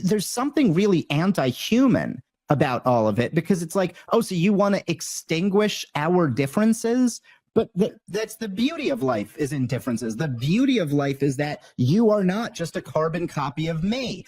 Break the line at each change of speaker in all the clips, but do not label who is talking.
there's something really anti-human about all of it, because it's like, oh, so you want to extinguish our differences? But that's the beauty of life, is in differences. The beauty of life is that you are not just a carbon copy of me.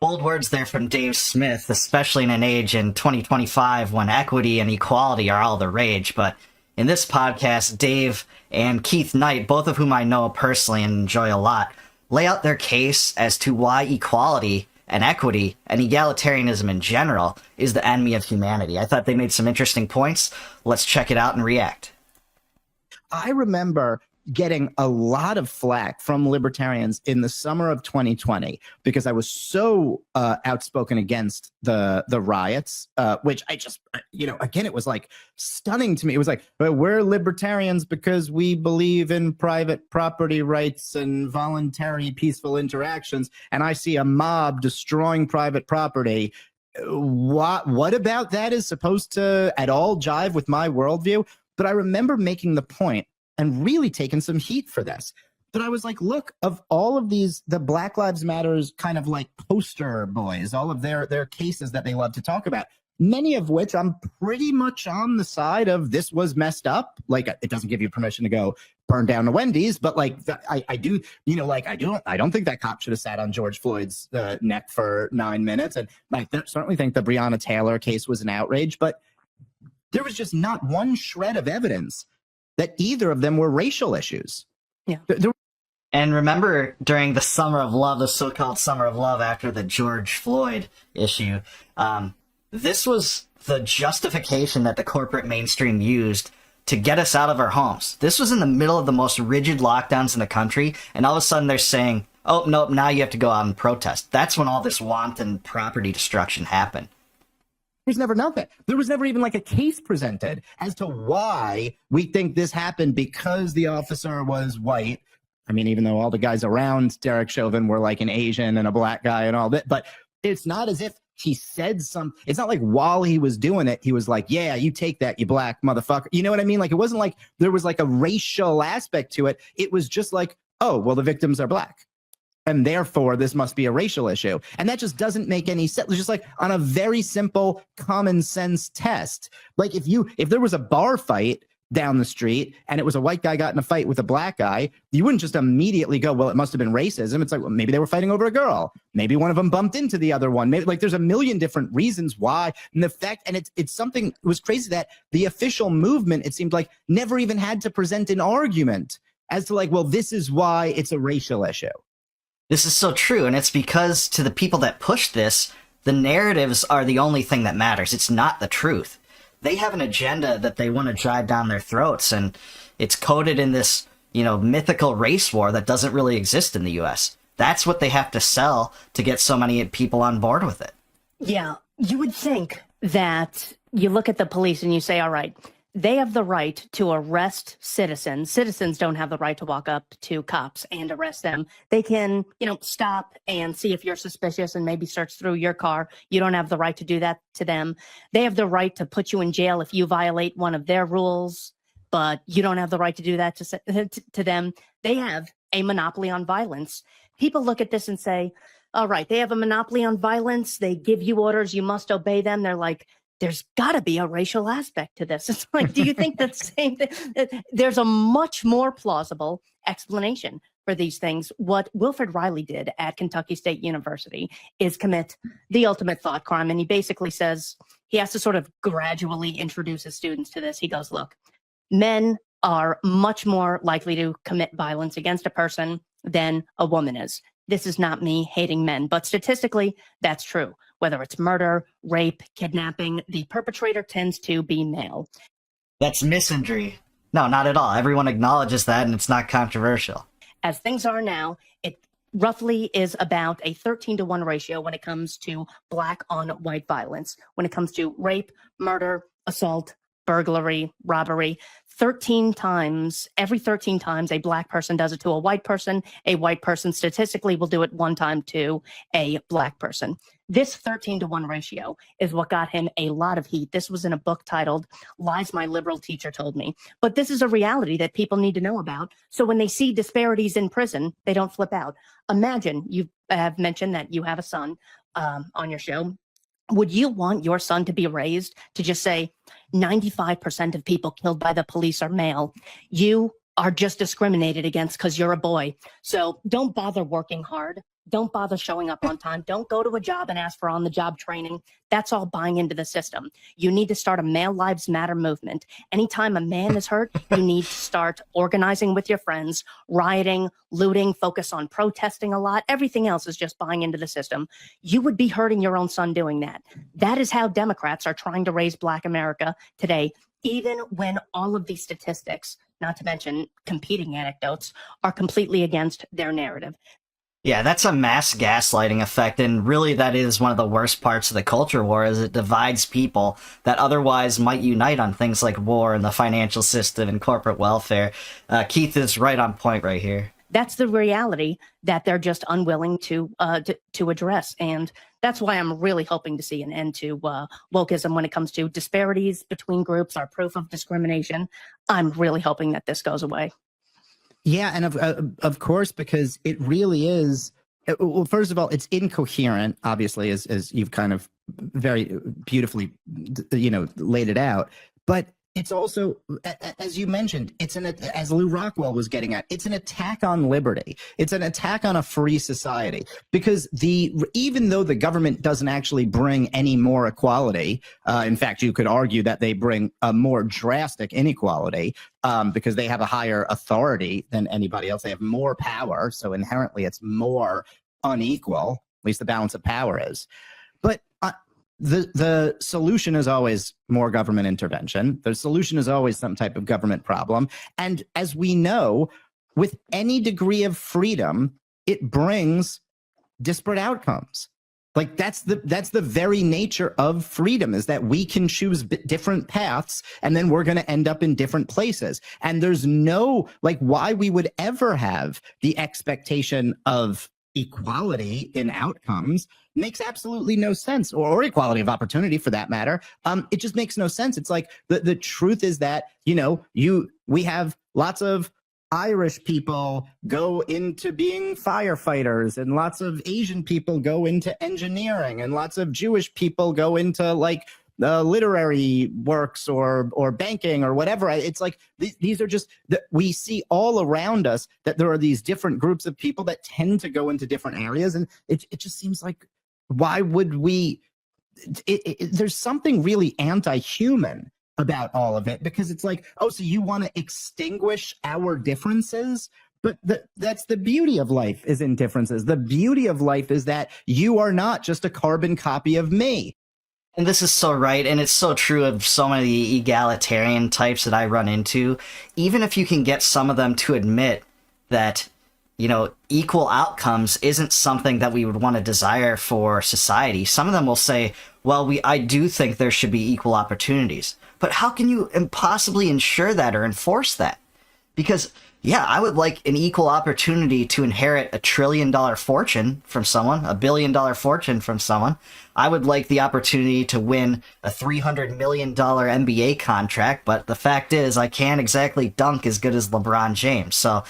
Bold words there from Dave Smith, especially in an age in 2025 when equity and equality are all the rage. But in this podcast, Dave and Keith Knight, both of whom I know personally and enjoy a lot, lay out their case as to why equality and equity and egalitarianism in general is the enemy of humanity. I thought they made some interesting points. Let's check it out and react.
I remember getting a lot of flack from libertarians in the summer of 2020 because I was so outspoken against the riots, which I just, again, it was like stunning to me. It was like, we're libertarians because we believe in private property rights and voluntary peaceful interactions, and I see a mob destroying private property. What about that is supposed to at all jive with my worldview? But I remember making the point and really taking some heat for this. But I was like, look, of all of these, the Black Lives Matters kind of like poster boys, all of their cases that they love to talk about, many of which I'm pretty much on the side of this was messed up. Like, it doesn't give you permission to go burn down a Wendy's, but like, I do, I don't think that cop should have sat on George Floyd's neck for 9 minutes. And I certainly think the Breonna Taylor case was an outrage, but there was just not one shred of evidence that either of them were racial issues.
Yeah.
And remember, during the Summer of Love, the so-called Summer of Love after the George Floyd issue, this was the justification that the corporate mainstream used to get us out of our homes. This was in the middle of the most rigid lockdowns in the country, and all of a sudden they're saying, oh, nope, now you have to go out and protest. That's when all this wanton property destruction happened.
There's never nothing. There was never even like a case presented as to why we think this happened because the officer was white. I mean, even though all the guys around Derek Chauvin were like an Asian and a black guy and all that, but it's not as if he said something. It's not like while he was doing it, he was like, yeah, you take that, you black motherfucker. You know what I mean? Like, it wasn't like there was like a racial aspect to it. It was just like, oh, well, the victims are black, and therefore this must be a racial issue. And that just doesn't make any sense. It's just like on a very simple common sense test. Like if there was a bar fight down the street and it was a white guy got in a fight with a black guy, you wouldn't just immediately go, well, it must have been racism. It's like, well, maybe they were fighting over a girl. Maybe one of them bumped into the other one. Maybe, like, there's a million different reasons why. And the fact, and it's something, it was crazy that the official movement, it seemed like, never even had to present an argument as to like, well, this is why it's a racial issue.
This is so true, and it's because to the people that push this, the narratives are the only thing that matters. It's not the truth. They have an agenda that they want to drive down their throats, and it's coded in this, mythical race war that doesn't really exist in the U.S. That's what they have to sell to get so many people on board with it.
Yeah, you would think that you look at the police and you say, all right, they have the right to arrest citizens. Citizens don't have the right to walk up to cops and arrest them. They can, stop and see if you're suspicious and maybe search through your car. You don't have the right to do that to them. They have the right to put you in jail if you violate one of their rules, but you don't have the right to do that to them. They have a monopoly on violence. People look at this and say, all right, they have a monopoly on violence. They give you orders. You must obey them. They're like, there's got to be a racial aspect to this. It's like, do you think the same thing? There's a much more plausible explanation for these things. What Wilfred Riley did at Kentucky State University is commit the ultimate thought crime. And he basically says he has to sort of gradually introduce his students to this. He goes, look, men are much more likely to commit violence against a person than a woman is. This is not me hating men, but statistically, that's true. Whether it's murder, rape, kidnapping, the perpetrator tends to be male.
That's misandry. No, not at all. Everyone acknowledges that, and it's not controversial.
As things are now, it roughly is about a 13-to-1 ratio when it comes to black on white violence. When it comes to rape, murder, assault, burglary, robbery, 13 times, every 13 times a black person does it to a white person statistically will do it one time to a black person. This 13-to-1 ratio is what got him a lot of heat. This was in a book titled Lies My Liberal Teacher Told Me. But this is a reality that people need to know about. So when they see disparities in prison, they don't flip out. Imagine you have mentioned that you have a son on your show. Would you want your son to be raised to just say 95% of people killed by the police are male? You are just discriminated against because you're a boy. So don't bother working hard. Don't bother showing up on time. Don't go to a job and ask for on-the-job training. That's all buying into the system. You need to start a Male Lives Matter movement. Anytime a man is hurt, you need to start organizing with your friends, rioting, looting, focus on protesting a lot. Everything else is just buying into the system. You would be hurting your own son doing that. That is how Democrats are trying to raise Black America today, even when all of these statistics, not to mention competing anecdotes, are completely against their narrative.
Yeah, that's a mass gaslighting effect, and really that is one of the worst parts of the culture war, is it divides people that otherwise might unite on things like war and the financial system and corporate welfare. Keith is right on point right here.
That's the reality that they're just unwilling to address, and that's why I'm really hoping to see an end to wokeism when it comes to disparities between groups or proof of discrimination. I'm really hoping that this goes away.
Yeah, and of course, because it really is. Well, first of all, it's incoherent, obviously, as you've kind of very beautifully, laid it out. But it's also, as you mentioned, as Lou Rockwell was getting at, it's an attack on liberty. It's an attack on a free society, because even though the government doesn't actually bring any more equality, in fact, you could argue that they bring a more drastic inequality, because they have a higher authority than anybody else. They have more power, so inherently it's more unequal. At least the balance of power is. But the solution is always more government intervention. The solution is always some type of government problem. And as we know, with any degree of freedom, it brings disparate outcomes. Like that's the very nature of freedom, is that we can choose different paths and then we're going to end up in different places. And there's no, why we would ever have the expectation of equality in outcomes makes absolutely no sense, or equality of opportunity for that matter. It just makes no sense. It's like the truth is that, we have lots of Irish people go into being firefighters, and lots of Asian people go into engineering, and lots of Jewish people go into literary works or banking or whatever. It's like these are just we see all around us that there are these different groups of people that tend to go into different areas, and it just seems like, why would we? There's something really anti-human about all of it, because it's like, oh, so you want to extinguish our differences? But that's the beauty of life, is in differences. The beauty of life is that you are not just a carbon copy of me.
And this is so right, and it's so true of so many egalitarian types that I run into. Even if you can get some of them to admit that, equal outcomes isn't something that we would want to desire for society, some of them will say, well, I do think there should be equal opportunities. But how can you possibly ensure that or enforce that? Because, yeah, I would like an equal opportunity to inherit $1 trillion fortune from someone, $1 billion fortune from someone. I would like the opportunity to win a $300 million NBA contract, but the fact is I can't exactly dunk as good as LeBron James. So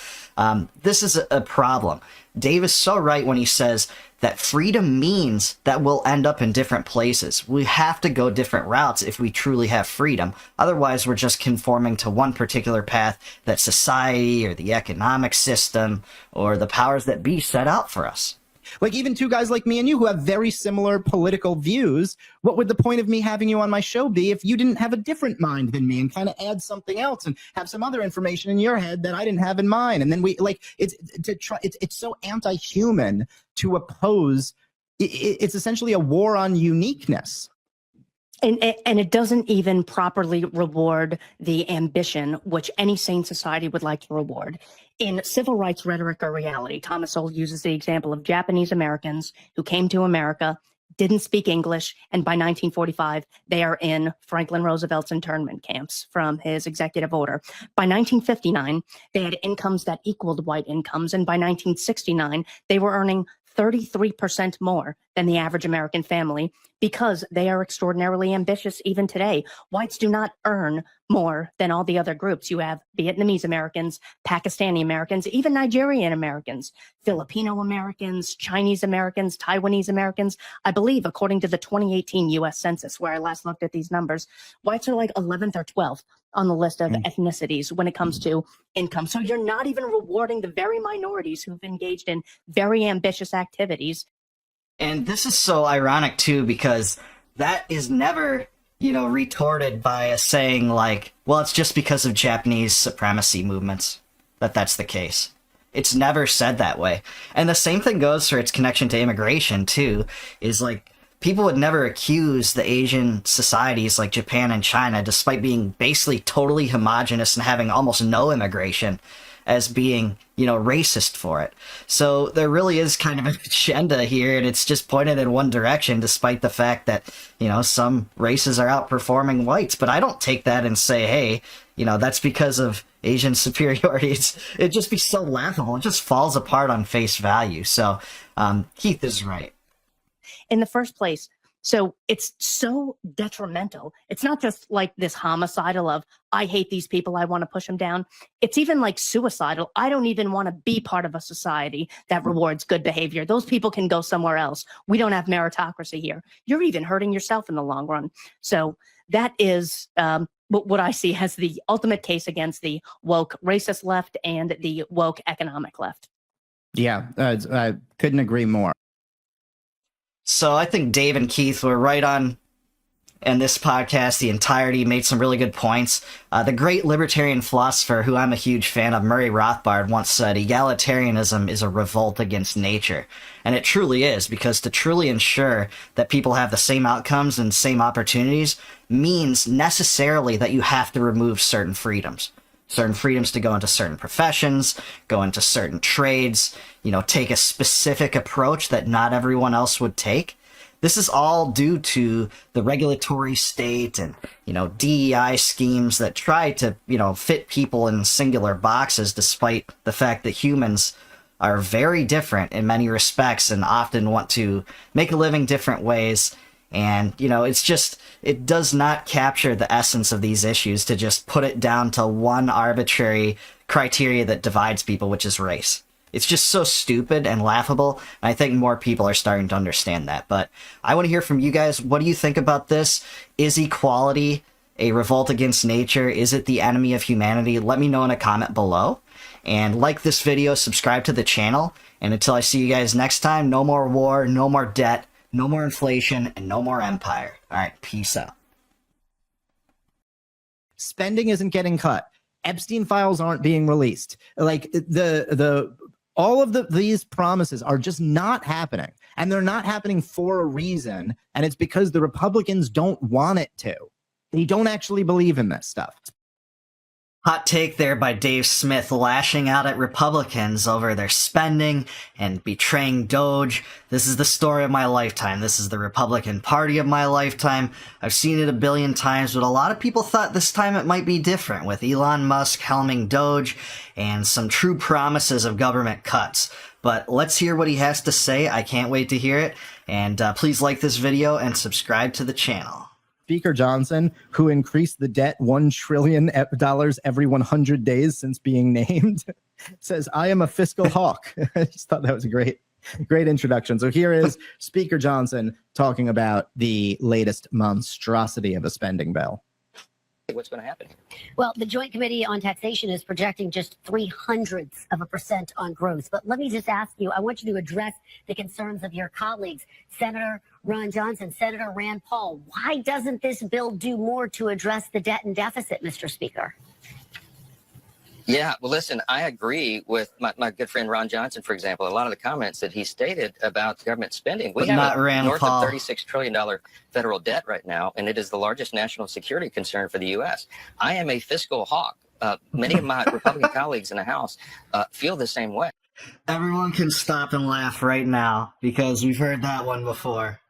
this is a problem. Dave is so right when he says that freedom means that we'll end up in different places. We have to go different routes if we truly have freedom. Otherwise, we're just conforming to one particular path that society or the economic system or the powers that be set out for us.
Like, even two guys like me and you who have very similar political views, what would the point of me having you on my show be if you didn't have a different mind than me and kind of add something else and have some other information in your head that I didn't have in mine? And then it's so anti-human to oppose. It's essentially a war on uniqueness.
And it doesn't even properly reward the ambition which any sane society would like to reward. In Civil Rights Rhetoric or Reality, Thomas Sowell uses the example of Japanese Americans who came to America, didn't speak English, and by 1945, they are in Franklin Roosevelt's internment camps from his executive order. By 1959, they had incomes that equaled white incomes, and by 1969, they were earning 33% more than the average American family because they are extraordinarily ambitious even today. Whites do not earn more than all the other groups. You have Vietnamese Americans, Pakistani Americans, even Nigerian Americans, Filipino Americans, Chinese Americans, Taiwanese Americans. I believe, according to the 2018 US Census, where I last looked at these numbers, whites are like 11th or 12th on the list of ethnicities when it comes to income. So you're not even rewarding the very minorities who've engaged in very ambitious activities.
And this is so ironic, too, because that is never, retorted by a saying like, well, it's just because of Japanese supremacy movements that's the case. It's never said that way. And the same thing goes for its connection to immigration, too, is like, people would never accuse the Asian societies like Japan and China, despite being basically totally homogenous and having almost no immigration, as being, racist for it. So there really is kind of an agenda here, and it's just pointed in one direction, despite the fact that, some races are outperforming whites. But I don't take that and say, hey, that's because of Asian superiority. It'd just be so laughable. It just falls apart on face value. So Keith is right.
In the first place. So it's so detrimental. It's not just like this homicidal of, I hate these people, I want to push them down. It's even like suicidal. I don't even want to be part of a society that rewards good behavior. Those people can go somewhere else. We don't have meritocracy here. You're even hurting yourself in the long run. So that is what I see as the ultimate case against the woke racist left and the woke economic left.
Yeah, I couldn't agree more.
So I think Dave and Keith were right on in this podcast. The entirety made some really good points. The great libertarian philosopher, who I'm a huge fan of, Murray Rothbard, once said, egalitarianism is a revolt against nature. And it truly is, because to truly ensure that people have the same outcomes and same opportunities means necessarily that you have to remove certain freedoms. Certain freedoms to go into certain professions, go into certain trades, take a specific approach that not everyone else would take. This is all due to the regulatory state and, DEI schemes that try to, fit people in singular boxes, despite the fact that humans are very different in many respects and often want to make a living different ways. And, it does not capture the essence of these issues to just put it down to one arbitrary criteria that divides people, which is race. It's just so stupid and laughable, and I think more people are starting to understand that. But I want to hear from you guys. What do you think about this? Is equality a revolt against nature? Is it the enemy of humanity? Let me know in a comment below. And like this video, subscribe to the channel. And until I see you guys next time, no more war, no more debt, no more inflation, and no more empire. All right, peace out.
Spending isn't getting cut. Epstein files aren't being released. Like all of these promises are just not happening, and they're not happening for a reason. And it's because the Republicans don't want it to. They don't actually believe in this stuff.
Hot take there by Dave Smith, lashing out at Republicans over their spending and betraying Doge. This is the story of my lifetime. This is the Republican Party of my lifetime. I've seen it a billion times, but a lot of people thought this time it might be different, with Elon Musk helming Doge and some true promises of government cuts. But let's hear what he has to say. I can't wait to hear it. And please like this video and subscribe to the channel.
Speaker Johnson, who increased the debt $1 trillion every 100 days since being named, says, I am a fiscal hawk. I just thought that was a great introduction. So here is Speaker Johnson talking about the latest monstrosity of a spending bill.
What's going to happen?
Well, the Joint Committee on Taxation is projecting just 0.03% on growth. But let me just ask you, I want you to address the concerns of your colleagues, Senator Ron Johnson, Senator Rand Paul. Why doesn't this bill do more to address the debt and deficit, Mr. Speaker?
Yeah, well, listen, I agree with my good friend Ron Johnson, for example. A lot of the comments that he stated about government spending. We have north of $36 trillion federal debt right now, and it is the largest national security concern for the U.S. I am a fiscal hawk. Many of my Republican colleagues in the House feel the same way.
Everyone can stop and laugh right now, because we've heard that one before.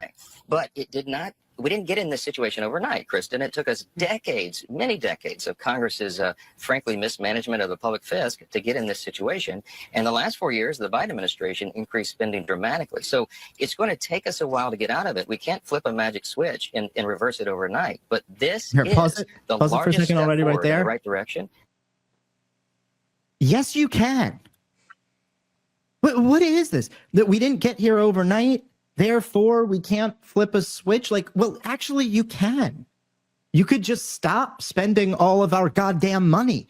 But it did not we didn't get in this situation overnight, Kristen. It took us decades, many decades of Congress's, frankly, mismanagement of the public fisc to get in this situation. And the last 4 years, the Biden administration increased spending dramatically. So it's going to take us a while to get out of it. We can't flip a magic switch and reverse it overnight. But this is the largest step forward in the right direction.
Yes, you can. What is this? That we didn't get here overnight, therefore we can't flip a switch? Like, well, actually you can. You could just stop spending all of our goddamn money.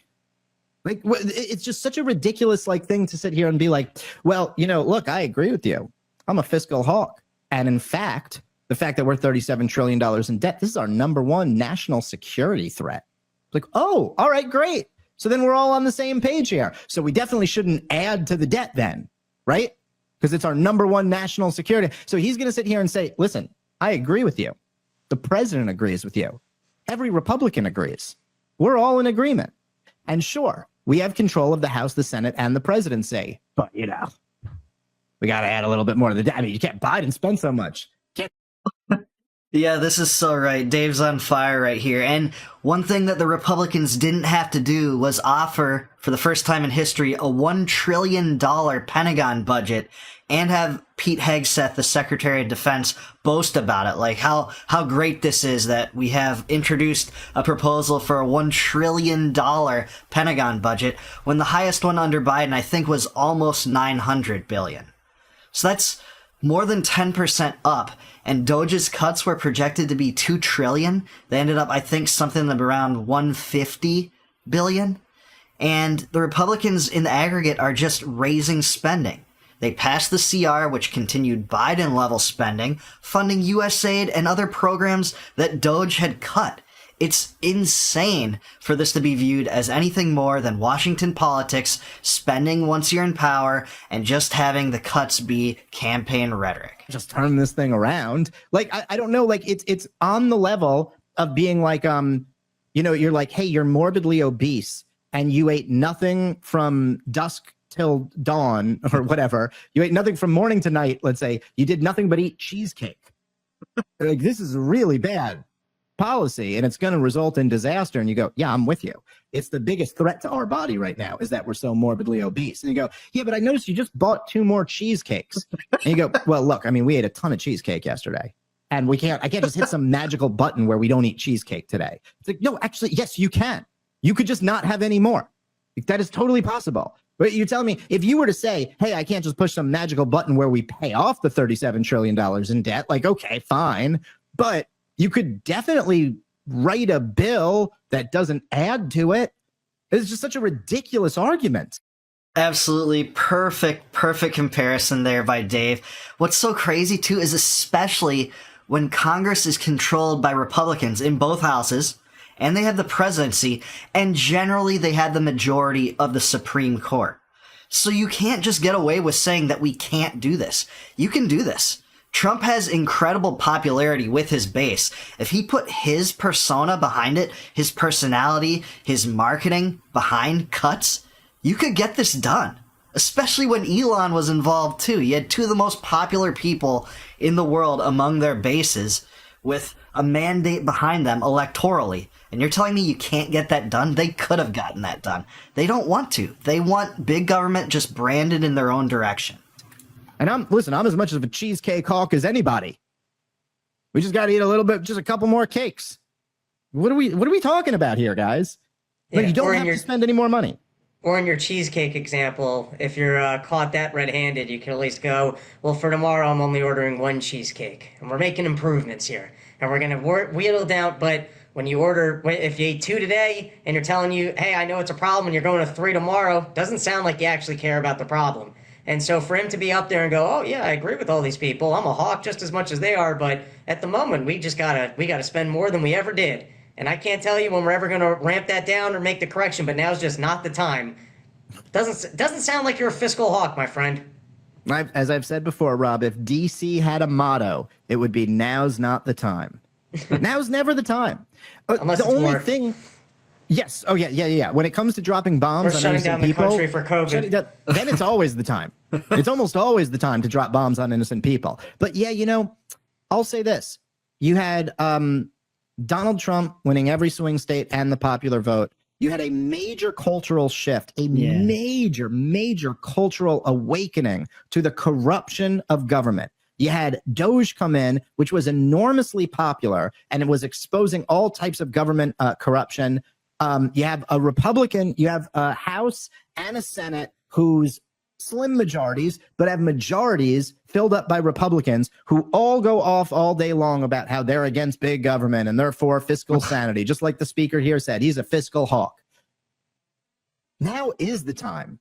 Like, it's just such a ridiculous like thing to sit here and be like, well, you know, look, I agree with you. I'm a fiscal hawk. And in fact, the fact that we're $37 trillion in debt, this is our #1 national security threat. It's like, oh, all right, great. So then we're all on the same page here. So we definitely shouldn't add to the debt then. Right? Because it's our #1 national security. So he's going to sit here and say, listen, I agree with you. The president agrees with you. Every Republican agrees. We're all in agreement. And sure, we have control of the House, the Senate, and the presidency. But, you know, we got to add a little bit more to the debt. I mean, you can't Biden spend so much.
Yeah, this is so right. Dave's on fire right here. And one thing that the Republicans didn't have to do was offer, for the first time in history, a $1 trillion Pentagon budget and have Pete Hegseth, the Secretary of Defense, boast about it. Like how great this is that we have introduced a proposal for a $1 trillion Pentagon budget when the highest one under Biden, I think, was almost $900 billion. So that's more than 10% up. And Doge's cuts were projected to be $2 trillion. They ended up, I think, something around $150 billion. And the Republicans in the aggregate are just raising spending. They passed the CR, which continued Biden-level spending, funding USAID and other programs that Doge had cut. It's insane for this to be viewed as anything more than Washington politics, spending once you're in power, and just having the cuts be campaign rhetoric.
Just turn this thing around. Like, I don't know, like it's on the level of being like, you know, you're like, hey, you're morbidly obese and you ate nothing from dusk till dawn or whatever. You ate nothing from morning to night, let's say. You did nothing but eat cheesecake. Like, this is really bad policy and it's going to result in disaster. And you go, yeah, I'm with you. It's the biggest threat to our body right now is that we're so morbidly obese. And you go, yeah, but I noticed you just bought 2 more cheesecakes. And you go, well, look, I mean, we ate a ton of cheesecake yesterday and I can't just hit some magical button where we don't eat cheesecake today. It's like, no, actually, yes, you can. You could just not have any more. That is totally possible. But you're telling me if you were to say, hey, I can't just push some magical button where we pay off the $37 trillion in debt, like, okay, fine. But you could definitely write a bill that doesn't add to it. It's just such a ridiculous argument.
Absolutely perfect comparison there by Dave. What's so crazy, too, is especially when Congress is controlled by Republicans in both houses, and they have the presidency, and generally they have the majority of the Supreme Court. So you can't just get away with saying that we can't do this. You can do this. Trump has incredible popularity with his base. If he put his persona behind it, his personality, his marketing behind cuts, you could get this done. Especially when Elon was involved too. You had 2 of the most popular people in the world among their bases with a mandate behind them electorally. And you're telling me you can't get that done? They could have gotten that done. They don't want to. They want big government just branded in their own direction.
And I'm as much of a cheesecake hawk as anybody. We just got to eat a little bit, just a couple more cakes. What are we talking about here, guys?
Yeah,
like, you don't have to spend any more money.
Or in your cheesecake example, if you're caught that red-handed, you can at least go, well, for tomorrow I'm only ordering 1 cheesecake. And we're making improvements here. And we're going to whittle down, but when you order, if you ate 2 today and you're telling you, hey, I know it's a problem and you're going to 3 tomorrow, doesn't sound like you actually care about the problem. And so for him to be up there and go, oh, yeah, I agree with all these people. I'm a hawk just as much as they are. But at the moment, we gotta spend more than we ever did. And I can't tell you when we're ever going to ramp that down or make the correction. But now's just not the time. Doesn't sound like you're a fiscal hawk, my friend.
As I've said before, Rob, if DC had a motto, it would be now's not the time. Now's never the time.
Unless
the
it's
only
more...
thing... Yes. Oh, yeah. When it comes to dropping bombs on innocent people,
the country for COVID.
Then it's always the time. It's almost always the time to drop bombs on innocent people. But yeah, I'll say this. You had Donald Trump winning every swing state and the popular vote. You had a major cultural shift, a major cultural awakening to the corruption of government. You had Doge come in, which was enormously popular, and it was exposing all types of government corruption. You have a Republican, you have a House and a Senate whose slim majorities, but have majorities filled up by Republicans who all go off all day long about how they're against big government and they're for fiscal sanity, just like the speaker here said. He's a fiscal hawk. Now is the time.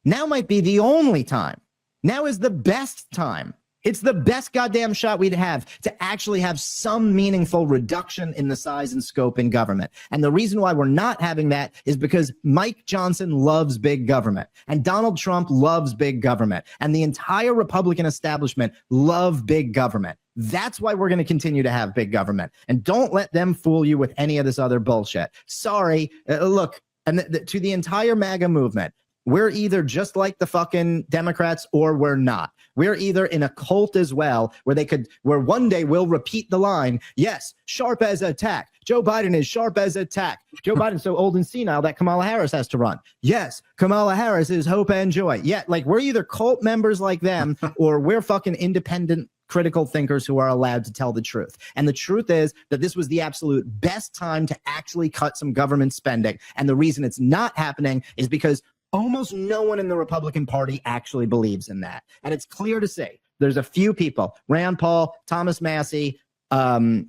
Now might be the only time. Now is the best time. It's the best goddamn shot we'd have to actually have some meaningful reduction in the size and scope in government. And the reason why we're not having that is because Mike Johnson loves big government and Donald Trump loves big government and the entire Republican establishment love big government. That's why we're going to continue to have big government. And don't let them fool you with any of this other bullshit. Sorry. Look, and to the entire MAGA movement, we're either just like the fucking Democrats or we're not. We're either in a cult as well, where one day we'll repeat the line, yes, sharp as a tack. Joe Biden is sharp as a tack. Joe Biden's so old and senile that Kamala Harris has to run. Yes, Kamala Harris is hope and joy. Yeah, like we're either cult members like them or we're fucking independent critical thinkers who are allowed to tell the truth. And the truth is that this was the absolute best time to actually cut some government spending. And the reason it's not happening is because almost no one in the Republican Party actually believes in that. And it's clear to see. There's a few people, Rand Paul, Thomas Massey, I'll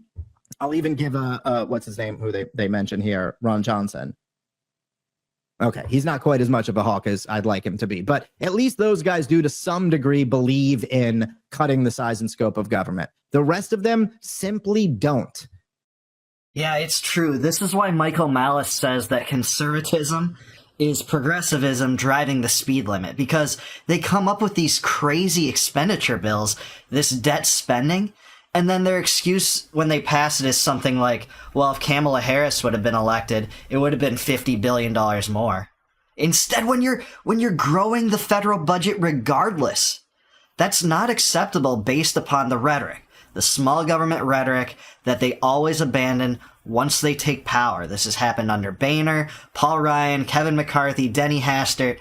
even give what's his name, who they mentioned here, Ron Johnson. Okay, he's not quite as much of a hawk as I'd like him to be, but at least those guys do to some degree believe in cutting the size and scope of government. The rest of them simply don't.
Yeah, it's true. This is why Michael Malice says that conservatism is progressivism driving the speed limit, because they come up with these crazy expenditure bills, this debt spending, and then their excuse when they pass it is something like, well, if Kamala Harris would have been elected, it would have been $50 billion more. Instead, when you're growing the federal budget regardless, that's not acceptable based upon the rhetoric, the small government rhetoric that they always abandon once they take power. This has happened under Boehner, Paul Ryan, Kevin McCarthy, Denny Hastert,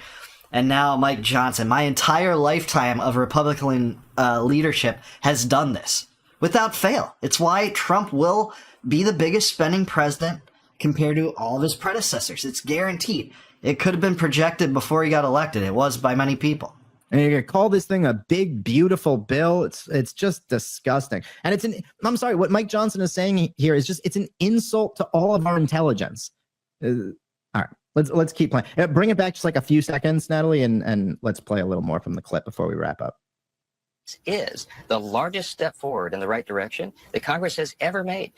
and now Mike Johnson. My entire lifetime of Republican leadership has done this without fail. It's why Trump will be the biggest spending president compared to all of his predecessors. It's guaranteed. It could have been projected before he got elected. It was by many people.
And you're gonna call this thing a big, beautiful bill. It's just disgusting. And I'm sorry, what Mike Johnson is saying here is it's an insult to all of our intelligence. All right, let's keep playing. Bring it back just like a few seconds, Natalie, and let's play a little more from the clip before we wrap up.
Is the largest step forward in the right direction that Congress has ever made.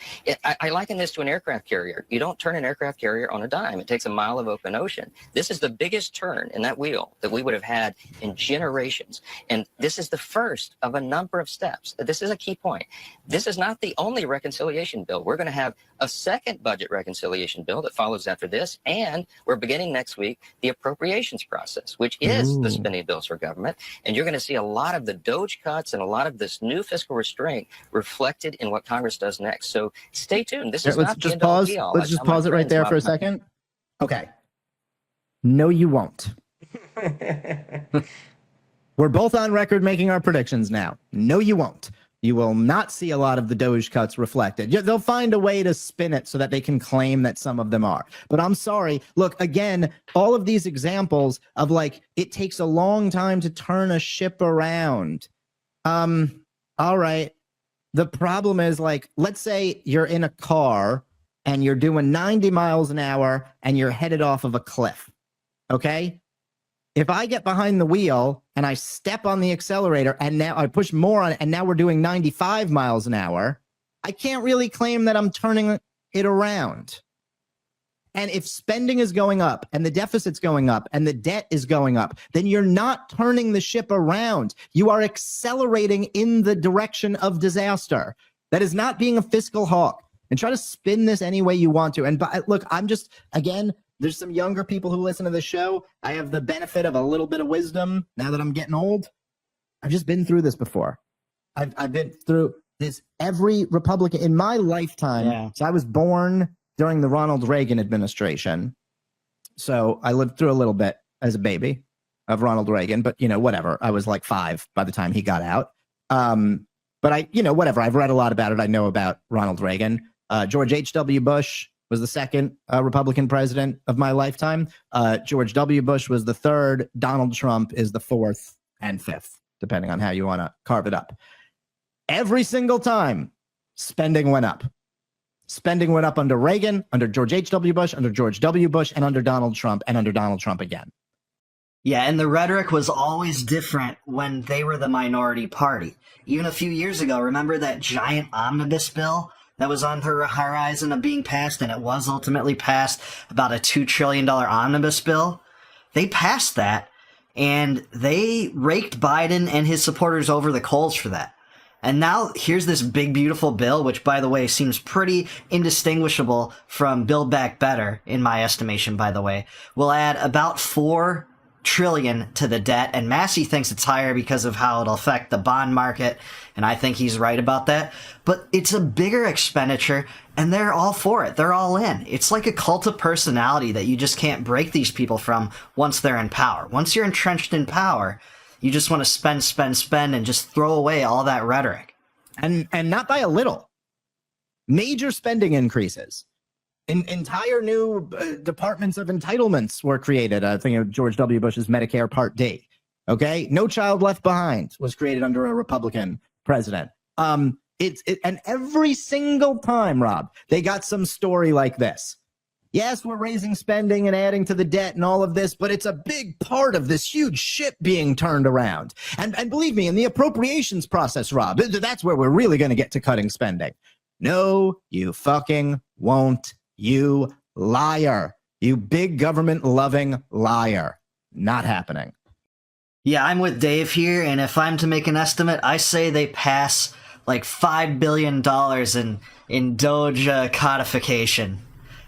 I liken this to an aircraft carrier. You don't turn an aircraft carrier on a dime. It takes a mile of open ocean. This is the biggest turn in that wheel that we would have had in generations. And this is the first of a number of steps. This is a key point. This is not the only reconciliation bill. We're going to have a second budget reconciliation bill that follows after this. And we're beginning next week the appropriations process, which is the spending bills for government. And you're going to see a lot of the Doge cuts and a lot of this new fiscal restraint reflected in what Congress does next. So stay tuned. This is not the end all be all.
Let's just pause it right there for a second. Okay. No, you won't. We're both on record making our predictions now. No, you won't. You will not see a lot of the Doge cuts reflected. They'll find a way to spin it so that they can claim that some of them are. But I'm sorry. Look, again, all of these examples of like, it takes a long time to turn a ship around. All right. The problem is, like, let's say you're in a car and you're doing 90 miles an hour and you're headed off of a cliff. Okay. If I get behind the wheel and I step on the accelerator and now I push more on it and now we're doing 95 miles an hour, I can't really claim that I'm turning it around. And if spending is going up and the deficit's going up and the debt is going up, then you're not turning the ship around. You are accelerating in the direction of disaster. That is not being a fiscal hawk. And try to spin this any way you want to. And look, I'm just, again, there's some younger people who listen to the show. I have the benefit of a little bit of wisdom now that I'm getting old. I've just been through this before. I've been through This every Republican in my lifetime.
Yeah.
So I was born during the Ronald Reagan administration. So I lived through a little bit as a baby of Ronald Reagan, but whatever. I was like 5 by the time he got out. But whatever. I've read a lot about it. I know about Ronald Reagan. George H.W. Bush was the second Republican president of my lifetime. George W. Bush was the third. Donald Trump is the fourth and fifth, depending on how you want to carve it up. Every single time, spending went up. Spending went up under Reagan, under George H.W. Bush, under George W. Bush, and under Donald Trump, and under Donald Trump again.
Yeah, and the rhetoric was always different when they were the minority party. Even a few years ago, remember that giant omnibus bill that was on the horizon of being passed, and it was ultimately passed, about a $2 trillion omnibus bill? They passed that, and they raked Biden and his supporters over the coals for that. And now here's this big, beautiful bill, which, by the way, seems pretty indistinguishable from Build Back Better, in my estimation, by the way. Will add about $4 trillion to the debt, and Massey thinks it's higher because of how it'll affect the bond market, and I think he's right about that. But it's a bigger expenditure, and they're all for it. They're all in. It's like a cult of personality that you just can't break these people from once they're in power. Once you're entrenched in power, you just want to spend, spend, spend, and just throw away all that rhetoric.
And not by a little. Major spending increases. Entire new departments of entitlements were created. I think of George W. Bush's Medicare Part D. Okay, No Child Left Behind was created under a Republican president. And every single time, Rob, they got some story like this. Yes, we're raising spending and adding to the debt and all of this, but it's a big part of this huge ship being turned around. And believe me, in the appropriations process, Rob, that's where we're really going to get to cutting spending. No, you fucking won't. You liar. You big government loving liar. Not happening.
Yeah, I'm with Dave here, and if I'm to make an estimate, I say they pass like $5 billion in Doge codification.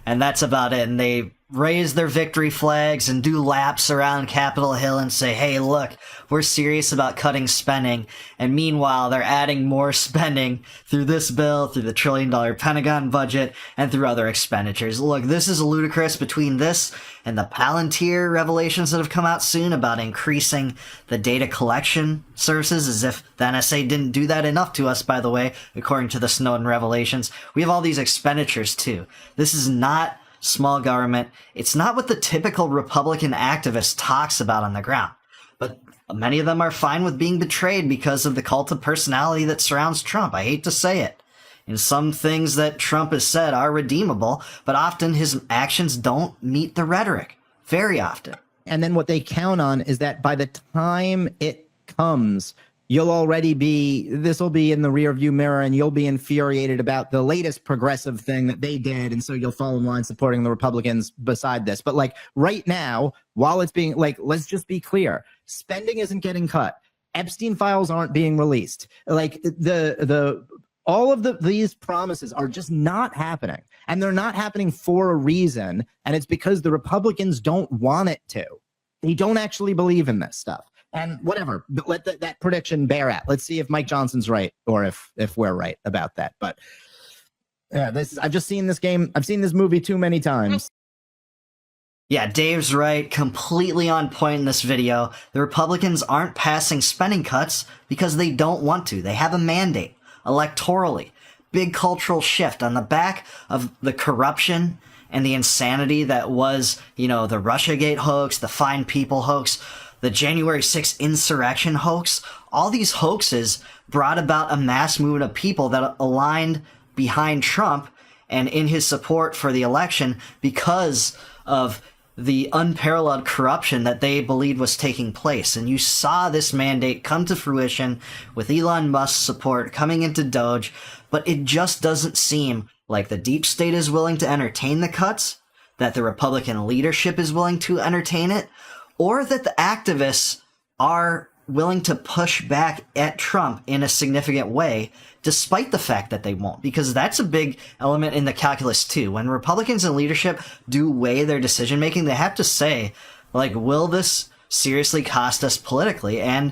And that's about it. And they raise their victory flags and do laps around Capitol Hill and say, hey, look, we're serious about cutting spending. And meanwhile, they're adding more spending through this bill, through the $1 trillion Pentagon budget, and through other expenditures. Look, this is ludicrous between this and the Palantir revelations that have come out soon about increasing the data collection services, as if the NSA didn't do that enough to us, by the way, according to the Snowden revelations. We have all these expenditures, too. This is not small government. It's not what the typical Republican activist talks about on the ground. But many of them are fine with being betrayed because of the cult of personality that surrounds Trump. I hate to say it. And some things that Trump has said are redeemable, but often his actions don't meet the rhetoric. Very often.
And then what they count on is that by the time it comes, you'll already be, this will be in the rearview mirror, and you'll be infuriated about the latest progressive thing that they did. And so you'll fall in line supporting the Republicans beside this. But like right now, while it's being like, let's just be clear, spending isn't getting cut. Epstein files aren't being released. Like all of these promises are just not happening, and they're not happening for a reason. And it's because the Republicans don't want it to. They don't actually believe in this stuff. And whatever, let that prediction bear out. Let's see if Mike Johnson's right or if we're right about that. But yeah, I've just seen this game. I've seen this movie too many times.
Yeah, Dave's right. Completely on point in this video. The Republicans aren't passing spending cuts because they don't want to. They have a mandate electorally. Big cultural shift on the back of the corruption and the insanity that was, the Russiagate hoax, the Fine People hoax, the January 6th insurrection hoax. All these hoaxes brought about a mass movement of people that aligned behind Trump and in his support for the election because of the unparalleled corruption that they believed was taking place. And you saw this mandate come to fruition with Elon Musk's support coming into Doge, but it just doesn't seem like the deep state is willing to entertain the cuts, that the Republican leadership is willing to entertain it, or that the activists are willing to push back at Trump in a significant way, despite the fact that they won't. Because that's a big element in the calculus, too. When Republicans in leadership do weigh their decision-making, they have to say, will this seriously cost us politically? And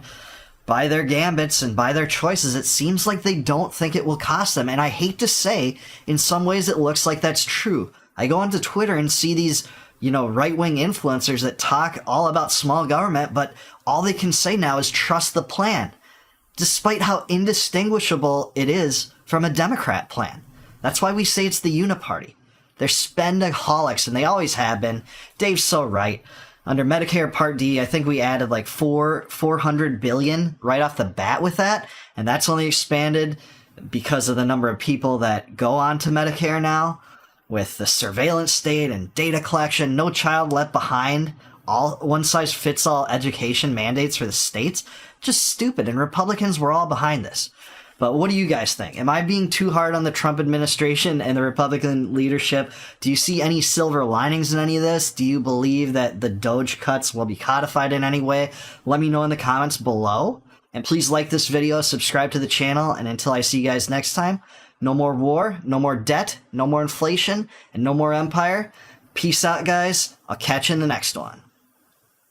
by their gambits and by their choices, it seems like they don't think it will cost them. And I hate to say, in some ways it looks like that's true. I go onto Twitter and see these, right-wing influencers that talk all about small government, but all they can say now is trust the plan, despite how indistinguishable it is from a Democrat plan. That's why we say it's the uniparty. They're spendaholics, and they always have been. Dave's so right. Under Medicare Part D, I think we added like $400 billion right off the bat with that, and that's only expanded because of the number of people that go on to Medicare now, with the surveillance state and data collection, no child left behind, all one-size-fits-all education mandates for the states. Just stupid, and Republicans were all behind this. But what do you guys think? Am I being too hard on the Trump administration and the Republican leadership? Do you see any silver linings in any of this? Do you believe that the Doge cuts will be codified in any way? Let me know in the comments below. And please like this video, subscribe to the channel, and until I see you guys next time, no more war, no more debt, no more inflation, and no more empire. Peace out, guys. I'll catch you in the next one.